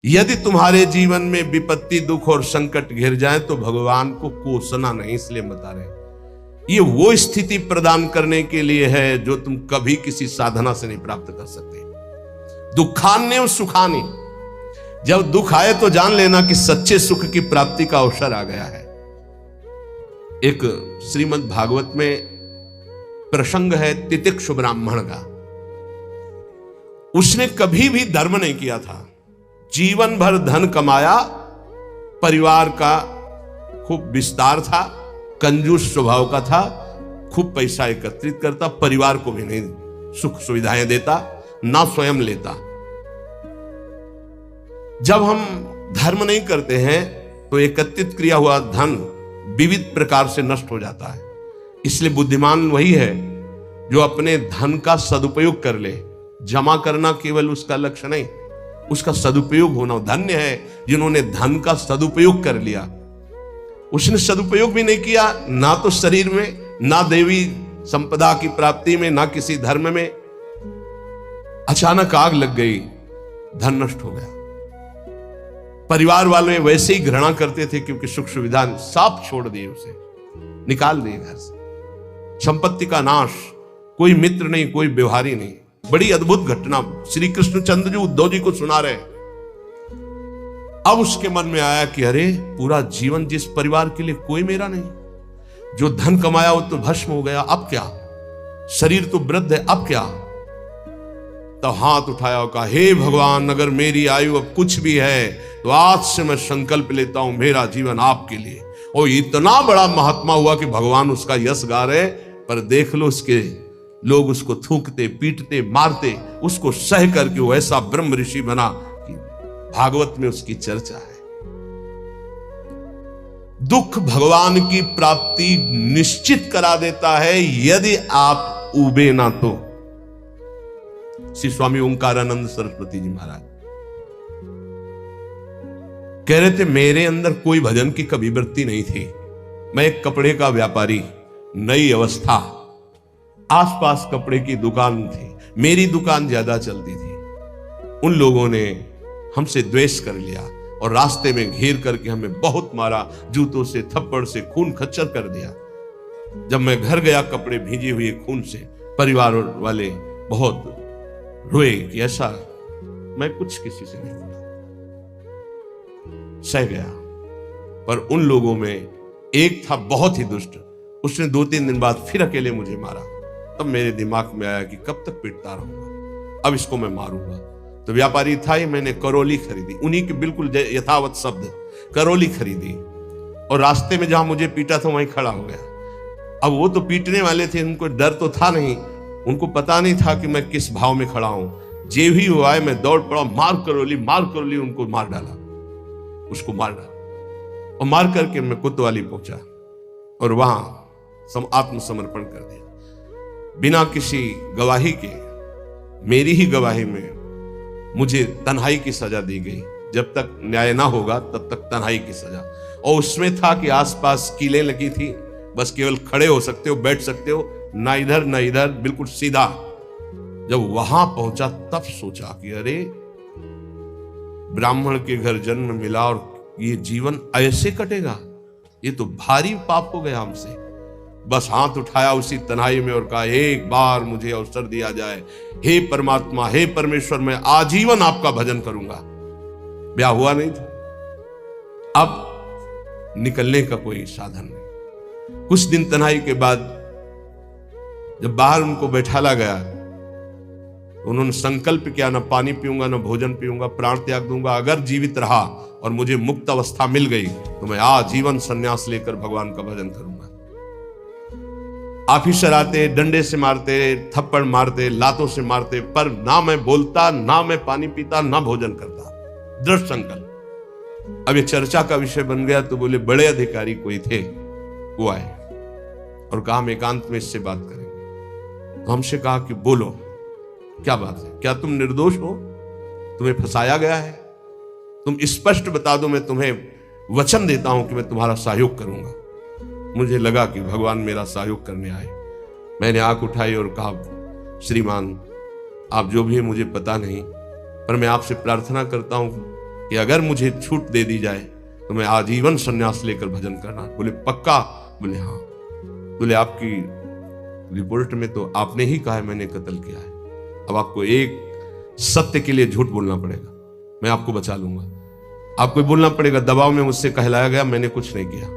यदि तुम्हारे जीवन में विपत्ति, दुख और संकट घिर जाए तो भगवान को कोसना नहीं, इसलिए बता रहे ये वो स्थिति प्रदान करने के लिए है जो तुम कभी किसी साधना से नहीं प्राप्त कर सकते। दुखान्य और सुखानी, जब दुख आए तो जान लेना कि सच्चे सुख की प्राप्ति का अवसर आ गया है। एक श्रीमद् भागवत में प्रसंग है तितिक्षु ब्राह्मण का। उसने कभी भी धर्म नहीं किया था, जीवन भर धन कमाया, परिवार का खूब विस्तार था, कंजूस स्वभाव का था, खूब पैसा एकत्रित करता, परिवार को भी नहीं सुख सुविधाएं देता, ना स्वयं लेता। जब हम धर्म नहीं करते हैं तो एकत्रित किया हुआ धन विविध प्रकार से नष्ट हो जाता है। इसलिए बुद्धिमान वही है जो अपने धन का सदुपयोग कर ले। जमा करना केवल उसका लक्ष्य नहीं, उसका सदुपयोग होना। धन्य है जिन्होंने धन का सदुपयोग कर लिया। उसने सदुपयोग भी नहीं किया, ना तो शरीर में, ना देवी संपदा की प्राप्ति में, ना किसी धर्म में। अचानक आग लग गई, धन नष्ट हो गया। परिवार वाले वैसे ही घृणा करते थे क्योंकि सुख सुविधा साफ छोड़ दिए, उसे निकाल दिए घर से। संपत्ति का नाश, कोई मित्र नहीं, कोई व्यवहारी नहीं। बड़ी अद्भुत घटना श्री कृष्णचंद्र जी उद्धव जी को सुना रहे। अब उसके मन में आया कि अरे पूरा जीवन जिस परिवार के लिए कोई मेरा नहीं, जो धन कमाया वो तो भस्म हो गया, अब क्या? शरीर तो वृद्ध है, अब क्या? तो हाथ उठाया और कहा, हे भगवान, अगर मेरी आयु अब कुछ भी है तो आज से मैं संकल्प लेता हूं मेरा जीवन आपके लिए। और इतना बड़ा महात्मा हुआ कि भगवान उसका यश गा रहे, पर देख लो उसके लोग उसको थूकते, पीटते, मारते, उसको सह करके वो ऐसा ब्रह्म ऋषि बना कि भागवत में उसकी चर्चा है। दुख भगवान की प्राप्ति निश्चित करा देता है यदि आप उबे ना तो। श्री स्वामी ओंकारानंद सरस्वती जी महाराज कह रहे थे, मेरे अंदर कोई भजन की कभी वृत्ति नहीं थी। मैं एक कपड़े का व्यापारी, नई अवस्था, आसपास कपड़े की दुकान थी, मेरी दुकान ज्यादा चलती थी। उन लोगों ने हमसे द्वेष कर लिया और रास्ते में घेर करके हमें बहुत मारा, जूतों से, थप्पड़ से, खून खच्चर कर दिया। जब मैं घर गया कपड़े भीजे हुए खून से, परिवार वाले बहुत रोए कि ऐसा मैं कुछ किसी से नहीं बोला, सह गया। पर उन लोगों में एक था बहुत ही दुष्ट, उसने 2-3 दिन बाद फिर अकेले मुझे मारा। तब मेरे दिमाग में आया कि कब तक पीटता रहूंगा, अब इसको मैं मारूंगा। तो व्यापारी था ही, मैंने करौली खरीदी, उन्हीं के बिल्कुल यथावत शब्द, करौली खरीदी और रास्ते में जहां मुझे पीटा था वहीं खड़ा हो गया। अब वो तो पीटने वाले थे, उनको डर तो था नहीं, उनको पता नहीं था कि मैं किस भाव में खड़ा हूं। जे भी हुआ है मैं दौड़ पड़ा, मार करौली, उनको मार डाला, उसको मार डाला और मार करके मैं कोतवाली पहुंचा और वहां आत्मसमर्पण कर दिया बिना किसी गवाही के। मेरी ही गवाही में मुझे तन्हाई की सजा दी गई। जब तक न्याय ना होगा तब तक तन्हाई की सजा। और उसमें था कि आसपास कीलें लगी थी, बस केवल खड़े हो सकते हो, बैठ सकते हो, ना इधर ना इधर, बिल्कुल सीधा। जब वहां पहुंचा तब सोचा कि अरे ब्राह्मण के घर जन्म मिला और ये जीवन ऐसे कटेगा, ये तो भारी पाप हो गया हमसे। बस हाथ उठाया उसी तन्हाई में और कहा, एक बार मुझे अवसर दिया जाए, हे परमात्मा, हे परमेश्वर, मैं आजीवन आपका भजन करूंगा। ब्याह हुआ नहीं था, अब निकलने का कोई साधन नहीं। कुछ दिन तन्हाई के बाद जब बाहर उनको बैठाला गया, उन्होंने संकल्प किया, न पानी पीऊंगा, न भोजन पीऊंगा, प्राण त्याग दूंगा। अगर जीवित रहा और मुझे मुक्त अवस्था मिल गई तो मैं आजीवन संन्यास लेकर भगवान का भजन करूंगा। ऑफिसर आते, डंडे से मारते, थप्पड़ मारते, लातों से मारते, पर ना मैं बोलता, ना मैं पानी पीता, ना भोजन करता। दृढ़ संकल्प। अब ये चर्चा का विषय बन गया तो बोले बड़े अधिकारी कोई थे, वो आए और कहा हम एकांत में इससे बात करेंगे। तो हमसे कहा कि बोलो, क्या बात है? क्या तुम निर्दोष हो? तुम्हें फंसाया गया है? तुम स्पष्ट बता दो, मैं तुम्हें वचन देता हूं कि मैं तुम्हारा सहयोग करूंगा। मुझे लगा कि भगवान मेरा सहयोग करने आए। मैंने आंख उठाई और कहा, श्रीमान, आप जो भी है मुझे पता नहीं, पर मैं आपसे प्रार्थना करता हूं कि अगर मुझे छूट दे दी जाए तो मैं आजीवन संन्यास लेकर भजन करना। बोले पक्का? बोले हाँ। बोले आपकी रिपोर्ट में तो आपने ही कहा है मैंने कत्ल किया है, अब आपको एक सत्य के लिए झूठ बोलना पड़ेगा, मैं आपको बचा लूंगा। आपको बोलना पड़ेगा दबाव में मुझसे कहलाया गया, मैंने कुछ नहीं किया।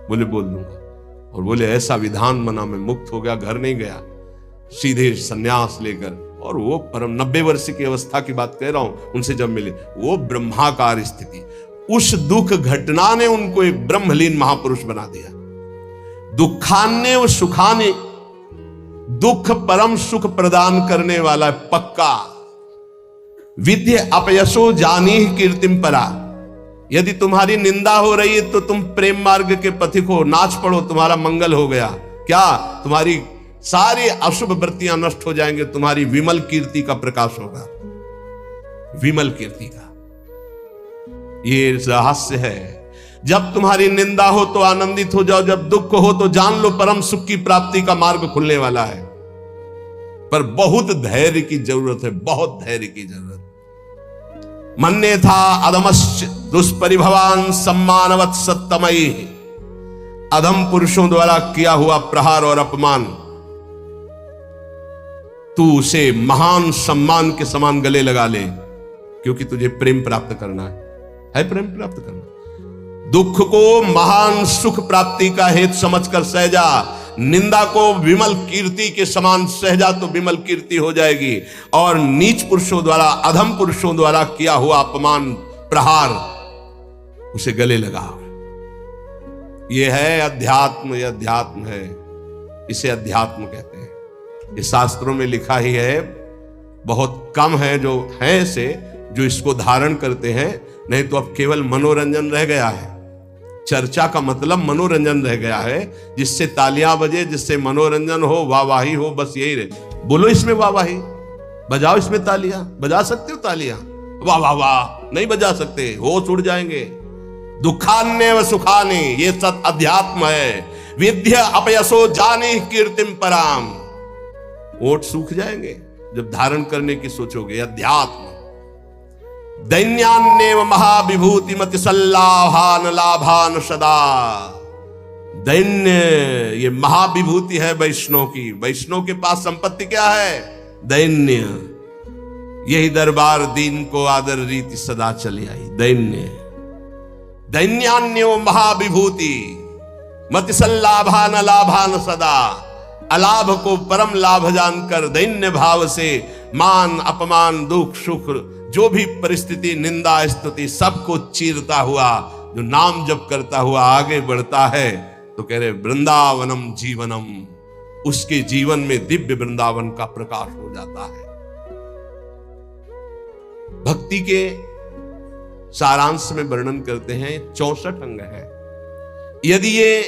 बोले बोल दूंगा। और बोले ऐसा विधान बना, मैं मुक्त हो गया, घर नहीं गया, सीधे सन्यास लेकर। और वो परम 90 वर्ष की अवस्था की बात कह रहा हूं, उनसे जब मिले, वो ब्रह्माकार स्थिति, उस दुख घटना ने उनको एक ब्रह्मलीन महापुरुष बना दिया। दुखान्य व सुखाने, दुख परम सुख प्रदान करने वाला पक्का। विद्य अपयसो जानी कीर्तिम परा, यदि तुम्हारी निंदा हो रही है तो तुम प्रेम मार्ग के पथिक हो, नाच पड़ो, तुम्हारा मंगल हो गया। क्या? तुम्हारी सारी अशुभ वृत्तियां नष्ट हो जाएंगे, तुम्हारी विमल कीर्ति का प्रकाश होगा, विमल कीर्ति का। ये रहस्य है। जब तुम्हारी निंदा हो तो आनंदित हो जाओ, जब दुख हो तो जान लो परम सुख की प्राप्ति का मार्ग खुलने वाला है। पर बहुत धैर्य की जरूरत है, बहुत धैर्य की जरूरत। मन्ने था अधमश्च दुष्परिभवान सम्मानवत सत्तमयी, अधम पुरुषों द्वारा किया हुआ प्रहार और अपमान तू उसे महान सम्मान के समान गले लगा ले, क्योंकि तुझे प्रेम प्राप्त करना है प्रेम प्राप्त करना। दुख को महान सुख प्राप्ति का हेतु समझकर सहजा, निंदा को विमल कीर्ति के समान सहजा तो विमल कीर्ति हो जाएगी। और नीच पुरुषों द्वारा, अधम पुरुषों द्वारा किया हुआ अपमान प्रहार, उसे गले लगा। यह है अध्यात्म, यह अध्यात्म है, इसे अध्यात्म कहते हैं। ये शास्त्रों में लिखा ही है, बहुत कम है जो है ऐसे जो इसको धारण करते हैं, नहीं तो अब केवल मनोरंजन रह गया है। चर्चा का मतलब मनोरंजन रह गया है, जिससे तालियां बजे, जिससे मनोरंजन हो, वाहवाही हो, बस यही रहे। बोलो इसमें वाहवाही, बजाओ इसमें तालियां, बजा सकते हो तालियां? वाह वाह वाह नहीं बजा सकते, होश उड़ जाएंगे। दुखान्य व सुखाने, ये सत अध्यात्म है। विद्या अपयसो जाने कीर्तिम पराम, ओठ सूख जाएंगे जब धारण करने की सोचोगे। अध्यात्म। दैन्यान्येव महाविभूति मति सल्लाभान लाभान सदा, दैन्य ये महाविभूति है वैष्णव की। वैष्णव के पास संपत्ति क्या है? दैन्य। यही दरबार दीन को आदर रीति सदा चली आई। दैन्य, दैन्यान्यो महाविभूति मति सल्लाभान लाभान सदा, अलाभ को परम लाभ जानकर दैन्य भाव से मान अपमान दुख सुख जो भी परिस्थिति निंदा स्तुति सबको चीरता हुआ जो नाम जप करता हुआ आगे बढ़ता है, तो कह रहे वृंदावनम जीवनम, उसके जीवन में दिव्य वृंदावन का प्रकाश हो जाता है। भक्ति के सारांश में वर्णन करते हैं 64 अंग है। यदि ये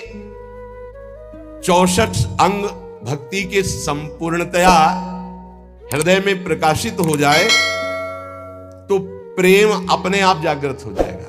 64 अंग भक्ति के संपूर्णतया हृदय में प्रकाशित हो जाए तो प्रेम अपने आप जागृत हो जाएगा।